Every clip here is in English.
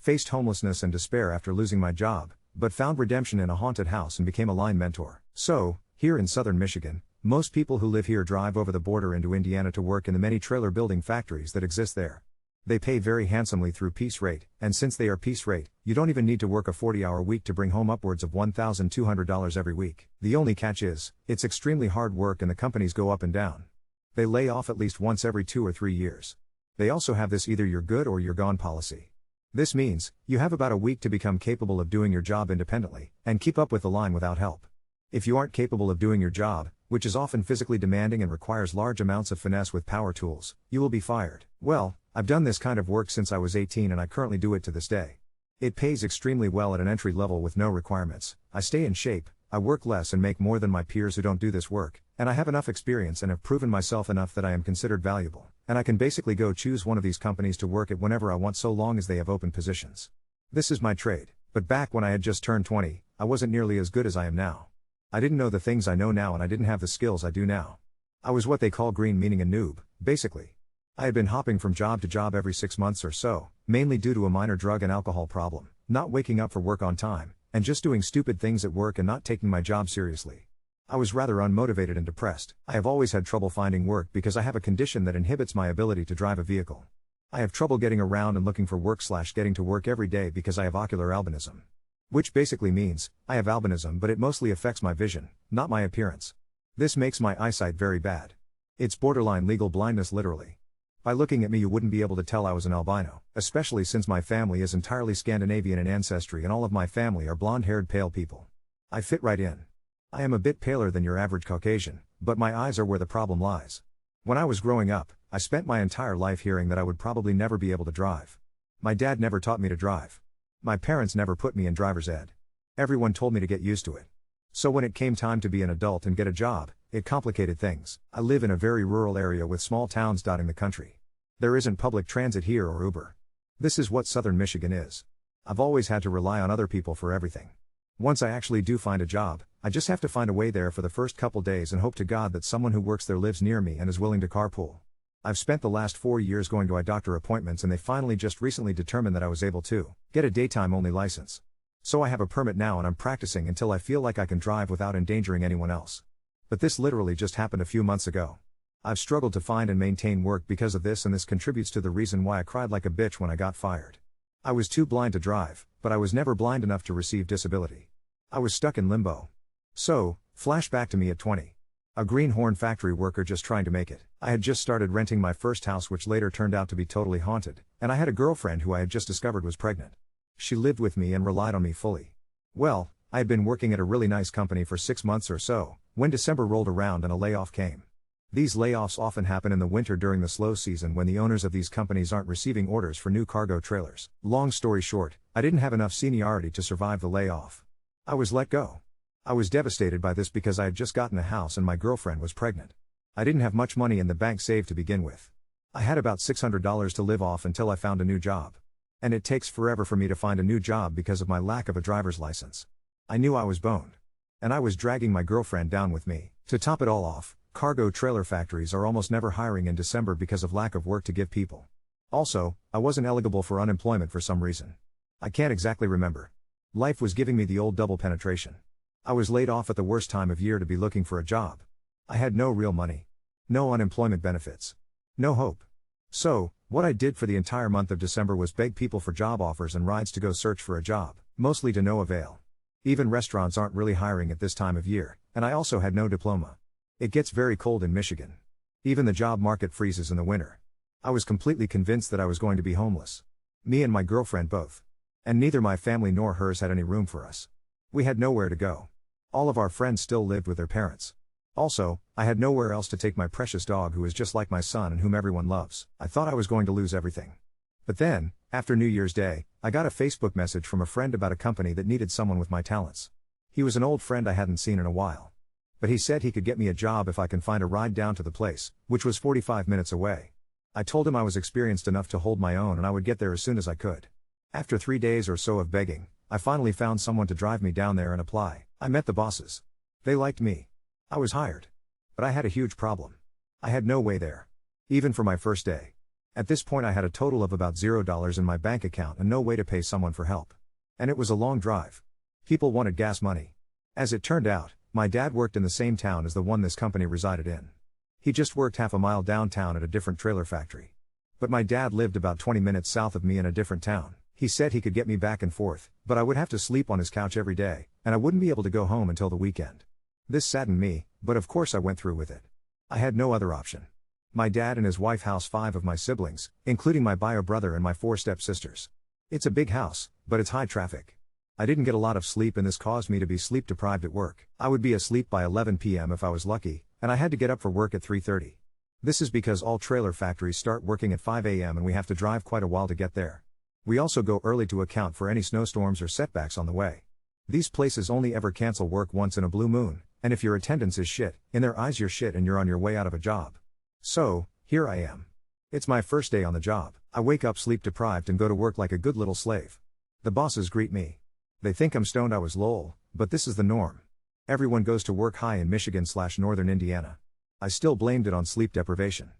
faced homelessness and despair after losing my job, but found redemption in a haunted house and became a line mentor. So, here in southern Michigan, most people who live here drive over the border into Indiana to work in the many trailer building factories that exist there. They pay very handsomely through piece rate, and since they are piece rate, you don't even need to work a 40-hour week to bring home upwards of $1,200 every week. The only catch is, it's extremely hard work and the companies go up and down. They lay off at least once every 2 or 3 years. They also have this either you're good or you're gone policy. This means, you have about a week to become capable of doing your job independently, and keep up with the line without help. If you aren't capable of doing your job, which is often physically demanding and requires large amounts of finesse with power tools, you will be fired. Well, I've done this kind of work since I was 18 and I currently do it to this day. It pays extremely well at an entry level with no requirements. I stay in shape, I work less and make more than my peers who don't do this work, and I have enough experience and have proven myself enough that I am considered valuable, and I can basically go choose one of these companies to work at whenever I want so long as they have open positions. This is my trade, but back when I had just turned 20, I wasn't nearly as good as I am now. I didn't know the things I know now and I didn't have the skills I do now. I was what they call green, meaning a noob, basically. I had been hopping from job to job every 6 months or so, mainly due to a minor drug and alcohol problem, not waking up for work on time, and just doing stupid things at work and not taking my job seriously. I was rather unmotivated and depressed. I have always had trouble finding work because I have a condition that inhibits my ability to drive a vehicle. I have trouble getting around and looking for work/getting to work every day because I have ocular albinism. Which basically means, I have albinism but it mostly affects my vision, not my appearance. This makes my eyesight very bad. It's borderline legal blindness literally. By looking at me you wouldn't be able to tell I was an albino, especially since my family is entirely Scandinavian in ancestry and all of my family are blonde-haired pale people. I fit right in. I am a bit paler than your average Caucasian, but my eyes are where the problem lies. When I was growing up, I spent my entire life hearing that I would probably never be able to drive. My dad never taught me to drive. My parents never put me in driver's ed. Everyone told me to get used to it. So when it came time to be an adult and get a job, it complicated things. I live in a very rural area with small towns dotting the country. There isn't public transit here or Uber. This is what southern Michigan is. I've always had to rely on other people for everything. Once I actually do find a job, I just have to find a way there for the first couple days and hope to God that someone who works there lives near me and is willing to carpool. I've spent the last 4 years going to eye doctor appointments and they finally just recently determined that I was able to get a daytime only license. So I have a permit now and I'm practicing until I feel like I can drive without endangering anyone else. But this literally just happened a few months ago. I've struggled to find and maintain work because of this and this contributes to the reason why I cried like a bitch when I got fired. I was too blind to drive, but I was never blind enough to receive disability. I was stuck in limbo. So, flashback to me at 20. A greenhorn factory worker just trying to make it. I had just started renting my first house which later turned out to be totally haunted, and I had a girlfriend who I had just discovered was pregnant. She lived with me and relied on me fully. Well, I had been working at a really nice company for 6 months or so, when December rolled around and a layoff came. These layoffs often happen in the winter during the slow season when the owners of these companies aren't receiving orders for new cargo trailers. Long story short, I didn't have enough seniority to survive the layoff. I was let go. I was devastated by this because I had just gotten a house and my girlfriend was pregnant. I didn't have much money in the bank saved to begin with. I had about $600 to live off until I found a new job. And it takes forever for me to find a new job because of my lack of a driver's license. I knew I was boned. And I was dragging my girlfriend down with me. To top it all off, cargo trailer factories are almost never hiring in December because of lack of work to give people. Also, I wasn't eligible for unemployment for some reason. I can't exactly remember. Life was giving me the old double penetration. I was laid off at the worst time of year to be looking for a job. I had no real money. No unemployment benefits. No hope. So, what I did for the entire month of December was beg people for job offers and rides to go search for a job, mostly to no avail. Even restaurants aren't really hiring at this time of year, and I also had no diploma. It gets very cold in Michigan. Even the job market freezes in the winter. I was completely convinced that I was going to be homeless. Me and my girlfriend both. And neither my family nor hers had any room for us. We had nowhere to go. All of our friends still lived with their parents. Also, I had nowhere else to take my precious dog who is just like my son and whom everyone loves. I thought I was going to lose everything. But then, after New Year's Day, I got a Facebook message from a friend about a company that needed someone with my talents. He was an old friend I hadn't seen in a while. But he said he could get me a job if I can find a ride down to the place, which was 45 minutes away. I told him I was experienced enough to hold my own and I would get there as soon as I could. After 3 days or so of begging, I finally found someone to drive me down there and apply. I met the bosses. They liked me. I was hired. But I had a huge problem. I had no way there. Even for my first day. At this point I had a total of about $0 in my bank account and no way to pay someone for help. And it was a long drive. People wanted gas money. As it turned out, my dad worked in the same town as the one this company resided in. He just worked half a mile downtown at a different trailer factory. But my dad lived about 20 minutes south of me in a different town. He said he could get me back and forth, but I would have to sleep on his couch every day, and I wouldn't be able to go home until the weekend. This saddened me, but of course I went through with it. I had no other option. My dad and his wife house 5 of my siblings, including my bio brother and my 4 step-sisters. It's a big house, but it's high traffic. I didn't get a lot of sleep and this caused me to be sleep deprived at work. I would be asleep by 11 p.m. if I was lucky, and I had to get up for work at 3:30. This is because all trailer factories start working at 5 a.m. and we have to drive quite a while to get there. We also go early to account for any snowstorms or setbacks on the way. These places only ever cancel work once in a blue moon, and if your attendance is shit, in their eyes you're shit and you're on your way out of a job. So, here I am. It's my first day on the job. I wake up sleep deprived and go to work like a good little slave. The bosses greet me. They think I'm stoned. I was lol, but this is the norm. Everyone goes to work high in Michigan/northern Indiana. I still blamed it on sleep deprivation.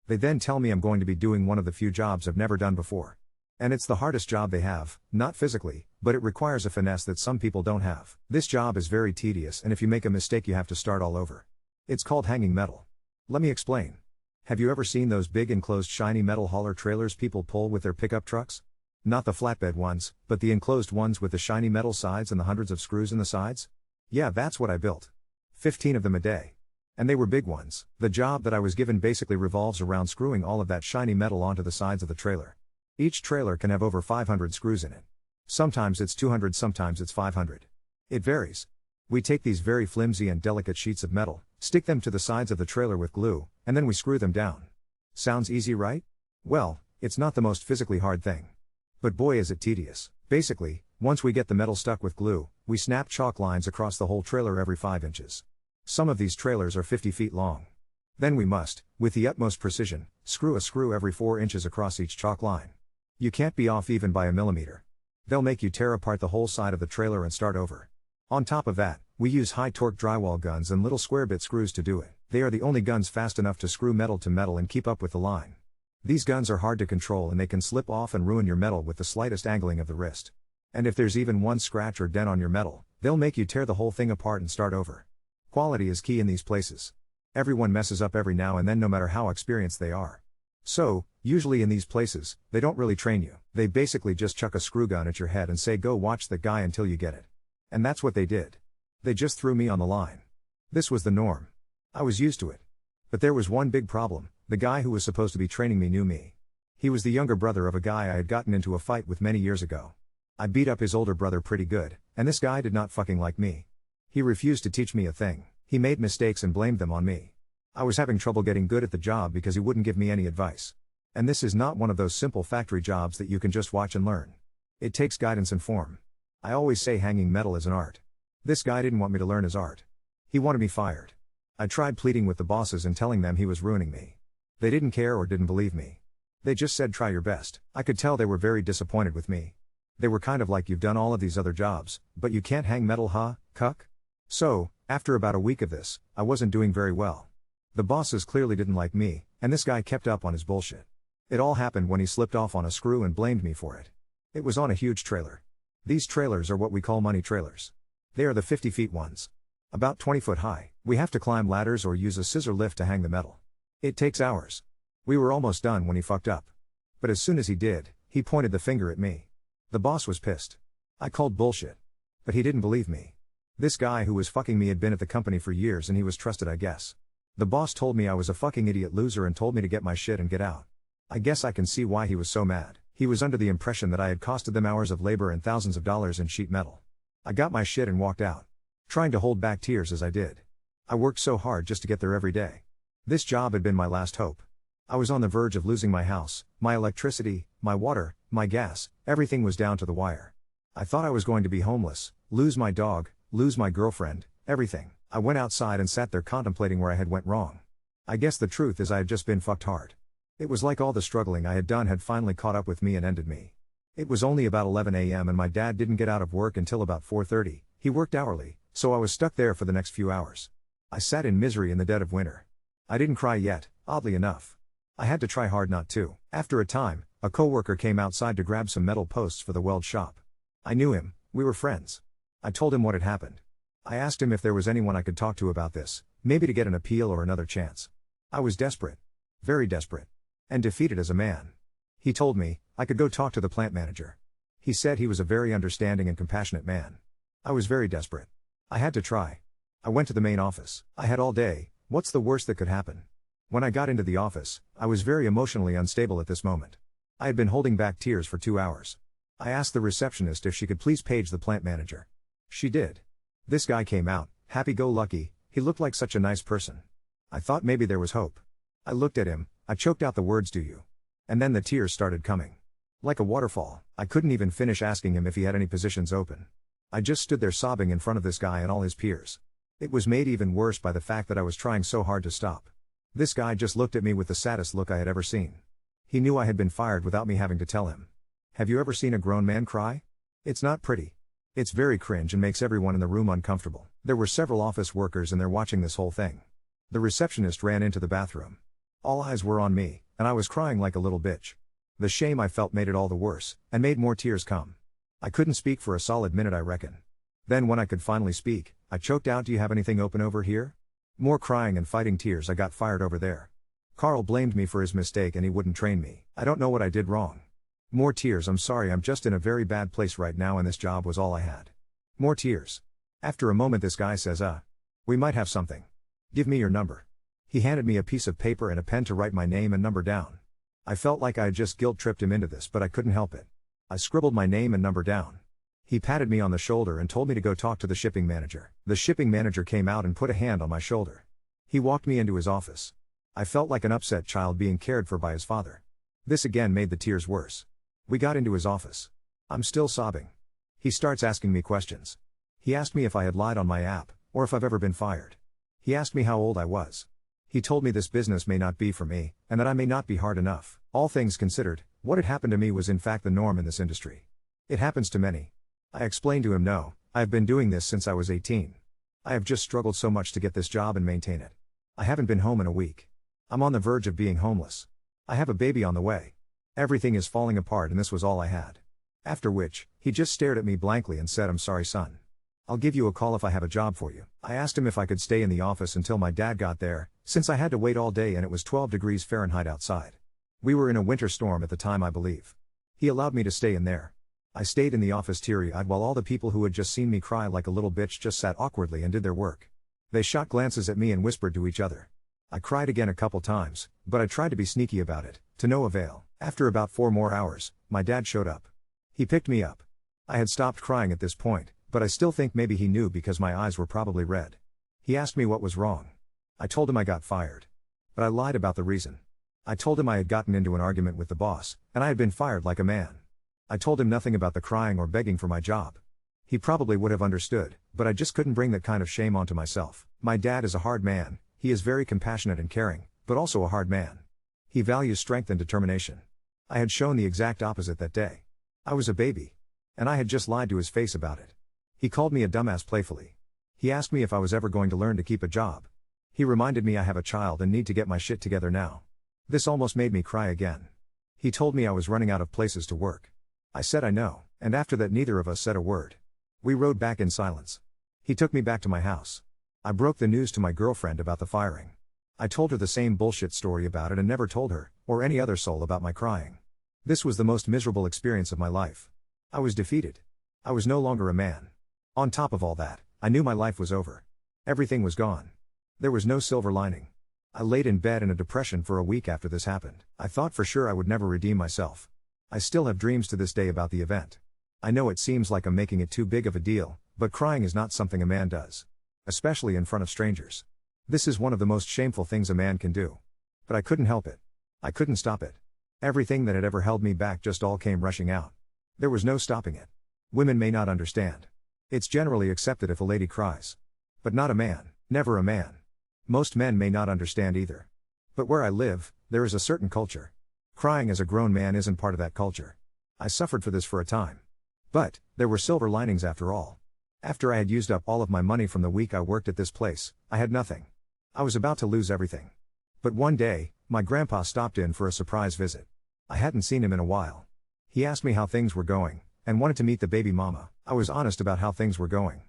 They then tell me I'm going to be doing one of the few jobs I've never done before. And it's the hardest job they have, not physically, but it requires a finesse that some people don't have. This job is very tedious and if you make a mistake you have to start all over. It's called hanging metal. Let me explain. Have you ever seen those big enclosed shiny metal hauler trailers people pull with their pickup trucks? Not the flatbed ones, but the enclosed ones with the shiny metal sides and the hundreds of screws in the sides? Yeah, that's what I built. 15 of them a day. And they were big ones. The job that I was given basically revolves around screwing all of that shiny metal onto the sides of the trailer. Each trailer can have over 500 screws in it. Sometimes it's 200, sometimes it's 500. It varies. We take these very flimsy and delicate sheets of metal, stick them to the sides of the trailer with glue, and then we screw them down. Sounds easy, right? Well, it's not the most physically hard thing. But boy is it tedious. Basically, once we get the metal stuck with glue, we snap chalk lines across the whole trailer every 5 inches. Some of these trailers are 50 feet long. Then we must, with the utmost precision, screw a screw every 4 inches across each chalk line. You can't be off even by a millimeter. They'll make you tear apart the whole side of the trailer and start over. On top of that, we use high-torque drywall guns and little square bit screws to do it. They are the only guns fast enough to screw metal to metal and keep up with the line. These guns are hard to control and they can slip off and ruin your metal with the slightest angling of the wrist. And if there's even one scratch or dent on your metal, they'll make you tear the whole thing apart and start over. Quality is key in these places. Everyone messes up every now and then no matter how experienced they are. So, usually in these places, they don't really train you. They basically just chuck a screw gun at your head and say go watch the guy until you get it. And that's what they did. They just threw me on the line. This was the norm. I was used to it. But there was one big problem. The guy who was supposed to be training me knew me. He was the younger brother of a guy I had gotten into a fight with many years ago. I beat up his older brother pretty good, and this guy did not fucking like me. He refused to teach me a thing. He made mistakes and blamed them on me. I was having trouble getting good at the job because he wouldn't give me any advice. And this is not one of those simple factory jobs that you can just watch and learn. It takes guidance and form. I always say hanging metal is an art. This guy didn't want me to learn his art. He wanted me fired. I tried pleading with the bosses and telling them he was ruining me. They didn't care or didn't believe me. They just said try your best. I could tell they were very disappointed with me. They were kind of like you've done all of these other jobs, but you can't hang metal, huh, cuck? So, after about a week of this, I wasn't doing very well. The bosses clearly didn't like me, and this guy kept up on his bullshit. It all happened when he slipped off on a screw and blamed me for it. It was on a huge trailer. These trailers are what we call money trailers. They are the 50 feet ones. About 20 foot high. We have to climb ladders or use a scissor lift to hang the metal. It takes hours. We were almost done when he fucked up. But as soon as he did, he pointed the finger at me. The boss was pissed. I called bullshit. But he didn't believe me. This guy who was fucking me had been at the company for years and he was trusted, I guess. The boss told me I was a fucking idiot loser and told me to get my shit and get out. I guess I can see why he was so mad. He was under the impression that I had costed them hours of labor and thousands of dollars in sheet metal. I got my shit and walked out. Trying to hold back tears as I did. I worked so hard just to get there every day. This job had been my last hope. I was on the verge of losing my house, my electricity, my water, my gas, everything was down to the wire. I thought I was going to be homeless, lose my dog, lose my girlfriend, everything. I went outside and sat there contemplating where I had went wrong. I guess the truth is I had just been fucked hard. It was like all the struggling I had done had finally caught up with me and ended me. It was only about 11 a.m. and my dad didn't get out of work until about 4:30. He worked hourly, so I was stuck there for the next few hours. I sat in misery in the dead of winter. I didn't cry yet, oddly enough. I had to try hard not to. After a time, a coworker came outside to grab some metal posts for the weld shop. I knew him, we were friends. I told him what had happened. I asked him if there was anyone I could talk to about this, maybe to get an appeal or another chance. I was desperate. Very desperate. And defeated as a man. He told me, I could go talk to the plant manager. He said he was a very understanding and compassionate man. I was very desperate. I had to try. I went to the main office. I had all day, what's the worst that could happen? When I got into the office, I was very emotionally unstable at this moment. I had been holding back tears for 2 hours. I asked the receptionist if she could please page the plant manager. She did. This guy came out, happy-go-lucky, he looked like such a nice person. I thought maybe there was hope. I looked at him, I choked out the words "do you?" And then the tears started coming. Like a waterfall, I couldn't even finish asking him if he had any positions open. I just stood there sobbing in front of this guy and all his peers. It was made even worse by the fact that I was trying so hard to stop. This guy just looked at me with the saddest look I had ever seen. He knew I had been fired without me having to tell him. Have you ever seen a grown man cry? It's not pretty. It's very cringe and makes everyone in the room uncomfortable. There were several office workers and they're watching this whole thing. The receptionist ran into the bathroom. All eyes were on me, and I was crying like a little bitch. The shame I felt made it all the worse, and made more tears come. I couldn't speak for a solid minute, I reckon. Then when I could finally speak, I choked out, "Do you have anything open over here?" More crying and fighting tears. I got fired over there. Carl blamed me for his mistake and he wouldn't train me. I don't know what I did wrong. More tears. I'm sorry, I'm just in a very bad place right now and this job was all I had. More tears. After a moment this guy says, we might have something. Give me your number. He handed me a piece of paper and a pen to write my name and number down. I felt like I had just guilt-tripped him into this, but I couldn't help it. I scribbled my name and number down. He patted me on the shoulder and told me to go talk to the shipping manager. The shipping manager came out and put a hand on my shoulder. He walked me into his office. I felt like an upset child being cared for by his father. This again made the tears worse. We got into his office. I'm still sobbing. He starts asking me questions. He asked me if I had lied on my app, or if I've ever been fired. He asked me how old I was. He told me this business may not be for me, and that I may not be hard enough. All things considered, what had happened to me was in fact the norm in this industry. It happens to many. I explained to him, no, I have been doing this since I was 18. I have just struggled so much to get this job and maintain it. I haven't been home in a week. I'm on the verge of being homeless. I have a baby on the way. Everything is falling apart and this was all I had. After which, he just stared at me blankly and said, "I'm sorry, son. I'll give you a call if I have a job for you." I asked him if I could stay in the office until my dad got there, since I had to wait all day and it was 12 degrees Fahrenheit outside. We were in a winter storm at the time, I believe. He allowed me to stay in there. I stayed in the office teary-eyed while all the people who had just seen me cry like a little bitch just sat awkwardly and did their work. They shot glances at me and whispered to each other. I cried again a couple times, but I tried to be sneaky about it, to no avail. After about 4 more hours, my dad showed up. He picked me up. I had stopped crying at this point, but I still think maybe he knew because my eyes were probably red. He asked me what was wrong. I told him I got fired. But I lied about the reason. I told him I had gotten into an argument with the boss, and I had been fired like a man. I told him nothing about the crying or begging for my job. He probably would have understood, but I just couldn't bring that kind of shame onto myself. My dad is a hard man, he is very compassionate and caring, but also a hard man. He values strength and determination. I had shown the exact opposite that day. I was a baby. And I had just lied to his face about it. He called me a dumbass playfully. He asked me if I was ever going to learn to keep a job. He reminded me I have a child and need to get my shit together now. This almost made me cry again. He told me I was running out of places to work. I said I know, and after that neither of us said a word. We rode back in silence. He took me back to my house. I broke the news to my girlfriend about the firing. I told her the same bullshit story about it and never told her, or any other soul, about my crying. This was the most miserable experience of my life. I was defeated. I was no longer a man. On top of all that, I knew my life was over. Everything was gone. There was no silver lining. I laid in bed in a depression for a week after this happened. I thought for sure I would never redeem myself. I still have dreams to this day about the event. I know it seems like I'm making it too big of a deal, but crying is not something a man does. Especially in front of strangers. This is one of the most shameful things a man can do. But I couldn't help it. I couldn't stop it. Everything that had ever held me back just all came rushing out. There was no stopping it. Women may not understand. It's generally accepted if a lady cries. But not a man, never a man. Most men may not understand either. But where I live, there is a certain culture. Crying as a grown man isn't part of that culture. I suffered for this for a time. But, there were silver linings after all. After I had used up all of my money from the week I worked at this place, I had nothing. I was about to lose everything. But one day, My grandpa stopped in for a surprise visit. I hadn't seen him in a while. He asked me how things were going, and wanted to meet the baby mama. I was honest about how things were going.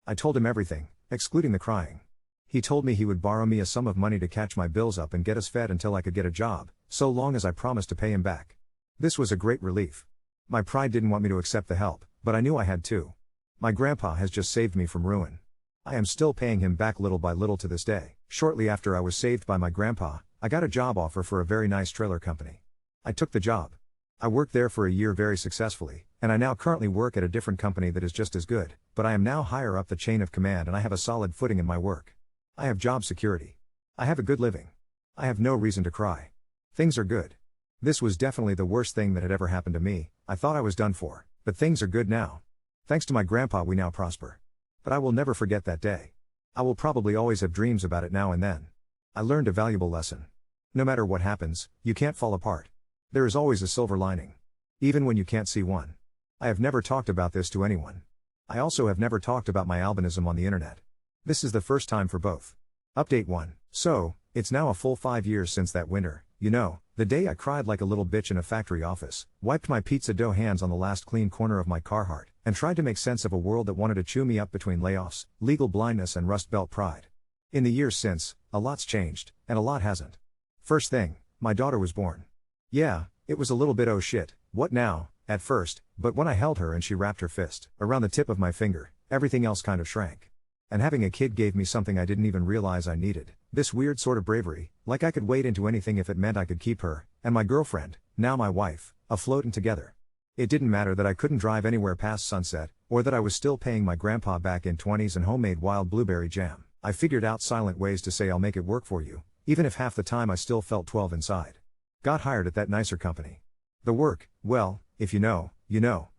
I told him everything, excluding the crying. He told me he would borrow me a sum of money to catch my bills up and get us fed until I could get a job, so long as I promised to pay him back. This was a great relief. My pride didn't want me to accept the help, but I knew I had to. My grandpa has just saved me from ruin. I am still paying him back little by little to this day. Shortly after I was saved by my grandpa, I got a job offer for a very nice trailer company. I took the job. I worked there for a year very successfully, and I now currently work at a different company that is just as good, but I am now higher up the chain of command and I have a solid footing in my work. I have job security. I have a good living. I have no reason to cry. Things are good. This was definitely the worst thing that had ever happened to me. I thought I was done for, but things are good now. Thanks to my grandpa we now prosper. But I will never forget that day. I will probably always have dreams about it now and then. I learned a valuable lesson. No matter what happens, you can't fall apart. There is always a silver lining. Even when you can't see one. I have never talked about this to anyone. I also have never talked about my albinism on the internet. This is the first time for both. Update 1. So, it's now a full 5 years since that winter, the day I cried like a little bitch in a factory office, wiped my pizza dough hands on the last clean corner of my Carhartt, and tried to make sense of a world that wanted to chew me up between layoffs, legal blindness and Rust Belt pride. In the years since, a lot's changed, and a lot hasn't. First thing, my daughter was born. Yeah, it was a little bit oh shit, what now, at first, but when I held her and she wrapped her fist around the tip of my finger, everything else kind of shrank. And having a kid gave me something I didn't even realize I needed, this weird sort of bravery, like I could wade into anything if it meant I could keep her, and my girlfriend, now my wife, afloat and together. It didn't matter that I couldn't drive anywhere past sunset, or that I was still paying my grandpa back in 20s and homemade wild blueberry jam. I figured out silent ways to say I'll make it work for you, even if half the time I still felt 12 inside. Got hired at that nicer company. The work, well, if you know,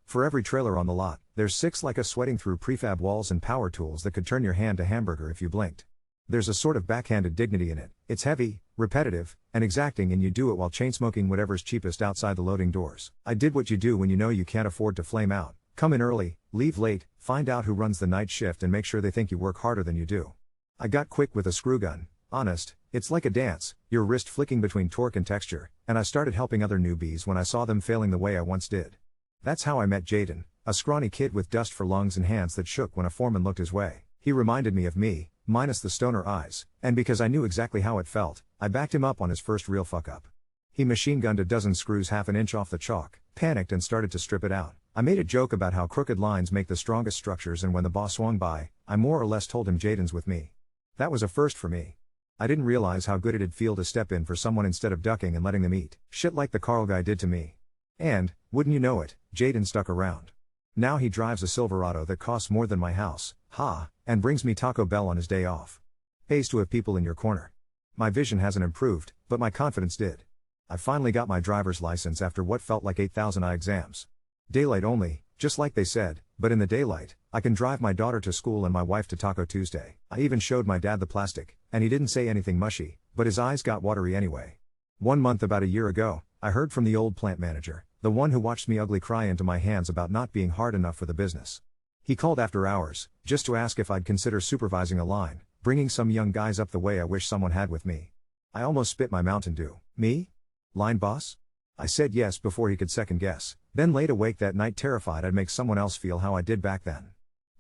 for every trailer on the lot, there's 6 like us sweating through prefab walls and power tools that could turn your hand to hamburger if you blinked. There's a sort of backhanded dignity in it. It's heavy, repetitive, and exacting, and you do it while chain-smoking whatever's cheapest outside the loading doors. I did what you do when you know you can't afford to flame out. Come in early, leave late, find out who runs the night shift and make sure they think you work harder than you do. I got quick with a screw gun. Honest, it's like a dance, your wrist flicking between torque and texture, and I started helping other newbies when I saw them failing the way I once did. That's how I met Jaden, a scrawny kid with dust for lungs and hands that shook when a foreman looked his way. He reminded me of me, minus the stoner eyes, and because I knew exactly how it felt, I backed him up on his first real fuck-up. He machine-gunned a dozen screws half an inch off the chalk, panicked and started to strip it out. I made a joke about how crooked lines make the strongest structures, and when the boss swung by, I more or less told him Jaden's with me. That was a first for me. I didn't realize how good it'd feel to step in for someone instead of ducking and letting them eat shit like the Carl guy did to me. And, wouldn't you know it, Jaden stuck around. Now he drives a Silverado that costs more than my house, and brings me Taco Bell on his day off. Pays to have people in your corner. My vision hasn't improved, but my confidence did. I finally got my driver's license after what felt like 8,000 eye exams. Daylight only, just like they said, but in the daylight, I can drive my daughter to school and my wife to Taco Tuesday. I even showed my dad the plastic, and he didn't say anything mushy, but his eyes got watery anyway. 1 month about a year ago, I heard from the old plant manager, the one who watched me ugly cry into my hands about not being hard enough for the business. He called after hours, just to ask if I'd consider supervising a line, bringing some young guys up the way I wish someone had with me. I almost spit my Mountain Dew. Me? Line boss? I said yes before he could second guess, then laid awake that night terrified I'd make someone else feel how I did back then.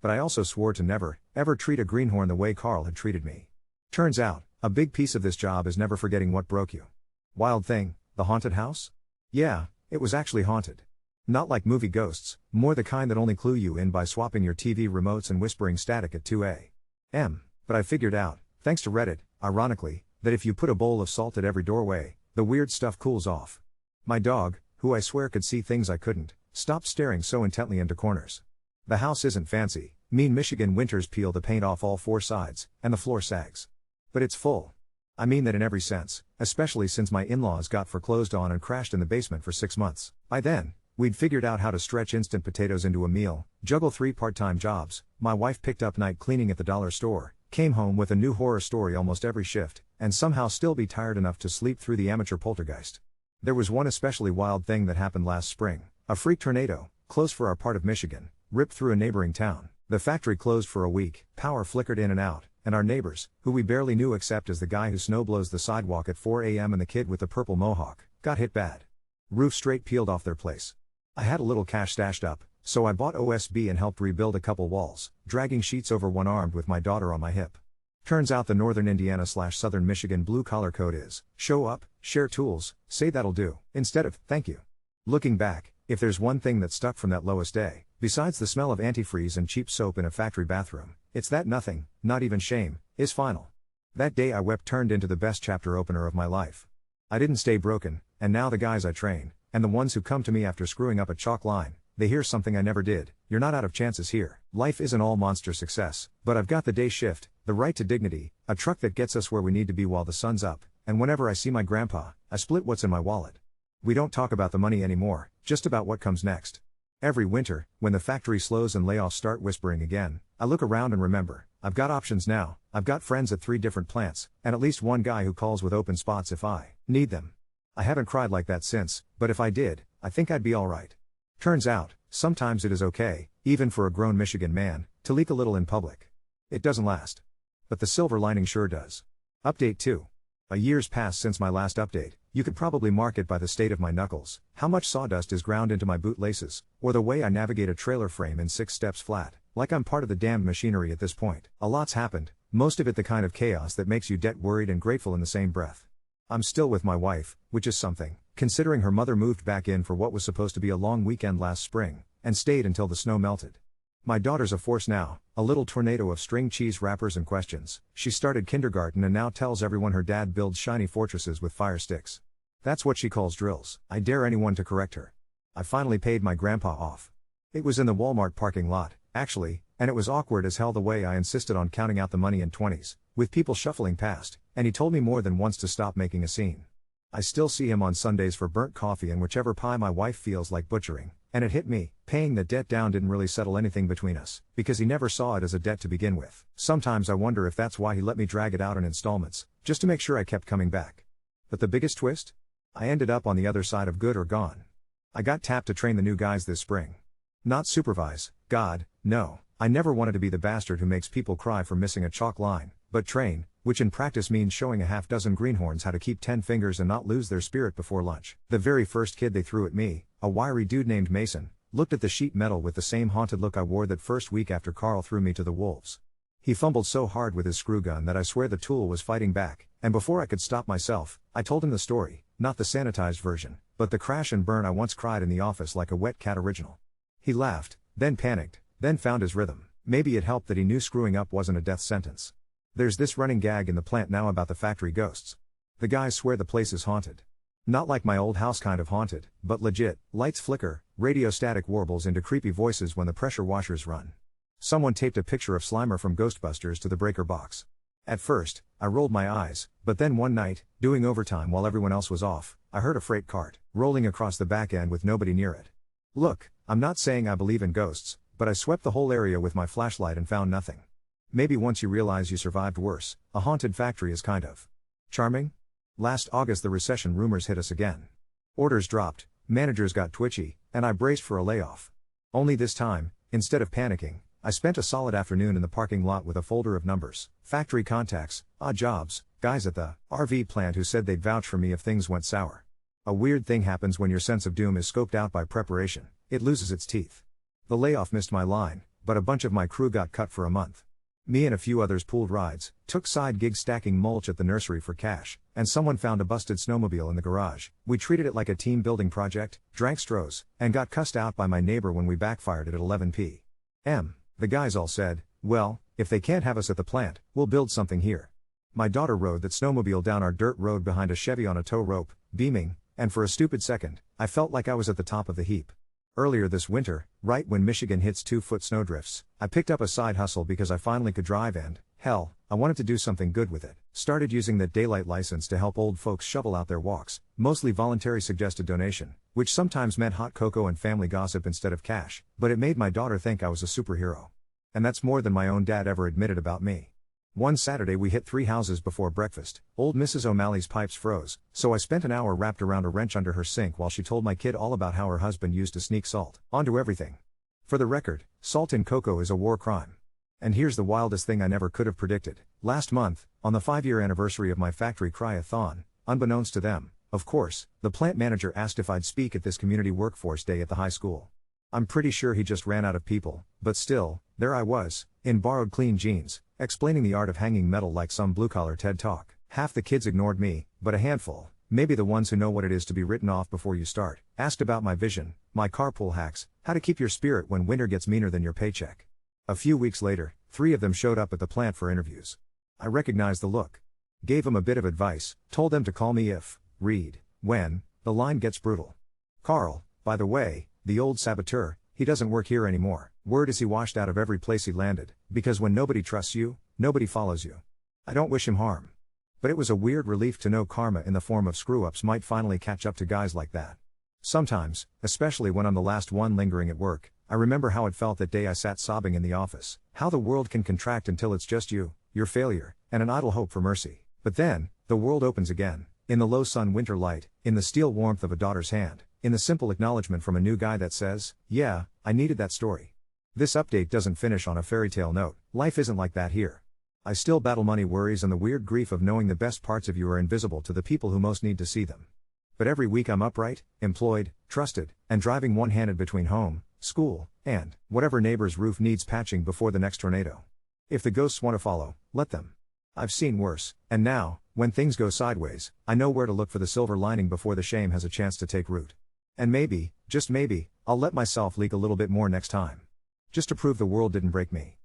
But I also swore to never, ever treat a greenhorn the way Carl had treated me. Turns out, a big piece of this job is never forgetting what broke you. Wild thing, the haunted house? Yeah, it was actually haunted. Not like movie ghosts, more the kind that only clue you in by swapping your TV remotes and whispering static at 2 a.m. But I figured out, thanks to Reddit, ironically, that if you put a bowl of salt at every doorway, the weird stuff cools off. My dog, who I swear could see things I couldn't, stopped staring so intently into corners. The house isn't fancy, mean Michigan winters peel the paint off all 4 sides, and the floor sags. But it's full. I mean that in every sense, especially since my in-laws got foreclosed on and crashed in the basement for 6 months. By then, we'd figured out how to stretch instant potatoes into a meal, juggle 3 part-time jobs, my wife picked up night cleaning at the dollar store, came home with a new horror story almost every shift, and somehow still be tired enough to sleep through the amateur poltergeist. There was one especially wild thing that happened last spring. A freak tornado, close for our part of Michigan, ripped through a neighboring town. The factory closed for a week, power flickered in and out, and our neighbors, who we barely knew except as the guy who snowblows the sidewalk at 4 a.m. and the kid with the purple mohawk, got hit bad. Roof straight peeled off their place. I had a little cash stashed up, so I bought OSB and helped rebuild a couple walls, dragging sheets over one armed with my daughter on my hip. Turns out the northern Indiana/southern Michigan blue-collar code is, show up, share tools, say that'll do, instead of, thank you. Looking back, if there's one thing that stuck from that lowest day, besides the smell of antifreeze and cheap soap in a factory bathroom, it's that nothing, not even shame, is final. That day I wept turned into the best chapter opener of my life. I didn't stay broken, and now the guys I train, and the ones who come to me after screwing up a chalk line, they hear something I never did: you're not out of chances here. Life isn't all monster success, but I've got the day shift, the right to dignity, a truck that gets us where we need to be while the sun's up, and whenever I see my grandpa, I split what's in my wallet. We don't talk about the money anymore, just about what comes next. Every winter, when the factory slows and layoffs start whispering again, I look around and remember, I've got options now. I've got friends at 3 different plants, and at least one guy who calls with open spots if I need them. I haven't cried like that since, but if I did, I think I'd be alright. Turns out, sometimes it is okay, even for a grown Michigan man, to leak a little in public. It doesn't last. But the silver lining sure does. Update 2. A year's passed since my last update. You could probably mark it by the state of my knuckles, how much sawdust is ground into my boot laces, or the way I navigate a trailer frame in 6 steps flat, like I'm part of the damned machinery at this point. A lot's happened, most of it the kind of chaos that makes you debt worried and grateful in the same breath. I'm still with my wife, which is something, considering her mother moved back in for what was supposed to be a long weekend last spring, and stayed until the snow melted. My daughter's a force now, a little tornado of string cheese wrappers and questions. She started kindergarten and now tells everyone her dad builds shiny fortresses with fire sticks. That's what she calls drills. I dare anyone to correct her. I finally paid my grandpa off. It was in the Walmart parking lot, actually, and it was awkward as hell the way I insisted on counting out the money in 20s, with people shuffling past, and he told me more than once to stop making a scene. I still see him on Sundays for burnt coffee and whichever pie my wife feels like butchering, and it hit me, paying the debt down didn't really settle anything between us, because he never saw it as a debt to begin with. Sometimes I wonder if that's why he let me drag it out in installments, just to make sure I kept coming back. But the biggest twist? I ended up on the other side of good or gone. I got tapped to train the new guys this spring. Not supervise, God, no, I never wanted to be the bastard who makes people cry for missing a chalk line, but train, which in practice means showing a half dozen greenhorns how to keep 10 fingers and not lose their spirit before lunch. The very first kid they threw at me, a wiry dude named Mason, looked at the sheet metal with the same haunted look I wore that first week after Carl threw me to the wolves. He fumbled so hard with his screw gun that I swear the tool was fighting back, and before I could stop myself, I told him the story, not the sanitized version, but the crash and burn I once cried in the office like a wet cat original. He laughed, then panicked, then found his rhythm. Maybe it helped that he knew screwing up wasn't a death sentence. There's this running gag in the plant now about the factory ghosts. The guys swear the place is haunted. Not like my old house kind of haunted, but legit. Lights flicker, radio static warbles into creepy voices when the pressure washers run. Someone taped a picture of Slimer from Ghostbusters to the breaker box. At first, I rolled my eyes, but then one night, doing overtime while everyone else was off, I heard a freight cart rolling across the back end with nobody near it. Look, I'm not saying I believe in ghosts, but I swept the whole area with my flashlight and found nothing. Maybe once you realize you survived worse, a haunted factory is kind of charming. Last August the recession rumors hit us again. Orders dropped, managers got twitchy, and I braced for a layoff. Only this time, instead of panicking, I spent a solid afternoon in the parking lot with a folder of numbers, factory contacts, odd jobs, guys at the RV plant who said they'd vouch for me if things went sour. A weird thing happens when your sense of doom is scoped out by preparation. It loses its teeth. The layoff missed my line, but a bunch of my crew got cut for a month. Me and a few others pooled rides, took side gigs stacking mulch at the nursery for cash, and someone found a busted snowmobile in the garage. We treated it like a team building project, drank Strohs, and got cussed out by my neighbor when we backfired it at 11 p.m. The guys all said, well, if they can't have us at the plant, we'll build something here. My daughter rode that snowmobile down our dirt road behind a Chevy on a tow rope, beaming, and for a stupid second, I felt like I was at the top of the heap. Earlier this winter, right when Michigan hits 2-foot snowdrifts, I picked up a side hustle because I finally could drive and, hell, I wanted to do something good with it. Started using that daylight license to help old folks shovel out their walks, mostly voluntary suggested donation, which sometimes meant hot cocoa and family gossip instead of cash, but it made my daughter think I was a superhero. And that's more than my own dad ever admitted about me. One Saturday we hit 3 houses before breakfast. Old Mrs. O'Malley's pipes froze, so I spent an hour wrapped around a wrench under her sink while she told my kid all about how her husband used to sneak salt onto everything. For the record, salt in cocoa is a war crime. And here's the wildest thing I never could have predicted. Last month, on the 5-year anniversary of my factory cryathon, unbeknownst to them, of course, the plant manager asked if I'd speak at this community workforce day at the high school. I'm pretty sure he just ran out of people, but still, there I was, in borrowed clean jeans, explaining the art of hanging metal like some blue-collar TED Talk. Half the kids ignored me, but a handful, maybe the ones who know what it is to be written off before you start, asked about my vision, my carpool hacks, how to keep your spirit when winter gets meaner than your paycheck. A few weeks later, 3 of them showed up at the plant for interviews. I recognized the look. Gave them a bit of advice, told them to call me if, read, when, the line gets brutal. Carl, by the way, the old saboteur, he doesn't work here anymore. Word is he washed out of every place he landed, because when nobody trusts you, nobody follows you. I don't wish him harm. But it was a weird relief to know karma in the form of screw-ups might finally catch up to guys like that. Sometimes, especially when I'm the last one lingering at work, I remember how it felt that day I sat sobbing in the office, how the world can contract until it's just you, your failure, and an idle hope for mercy. But then, the world opens again, in the low sun winter light, in the steel warmth of a daughter's hand, in the simple acknowledgement from a new guy that says, yeah, I needed that story. This update doesn't finish on a fairy tale note. Life isn't like that here. I still battle money worries and the weird grief of knowing the best parts of you are invisible to the people who most need to see them. But every week I'm upright, employed, trusted, and driving one-handed between home, school, and whatever neighbor's roof needs patching before the next tornado. If the ghosts want to follow, let them. I've seen worse, and now, when things go sideways, I know where to look for the silver lining before the shame has a chance to take root. And maybe, just maybe, I'll let myself leak a little bit more next time. Just to prove the world didn't break me.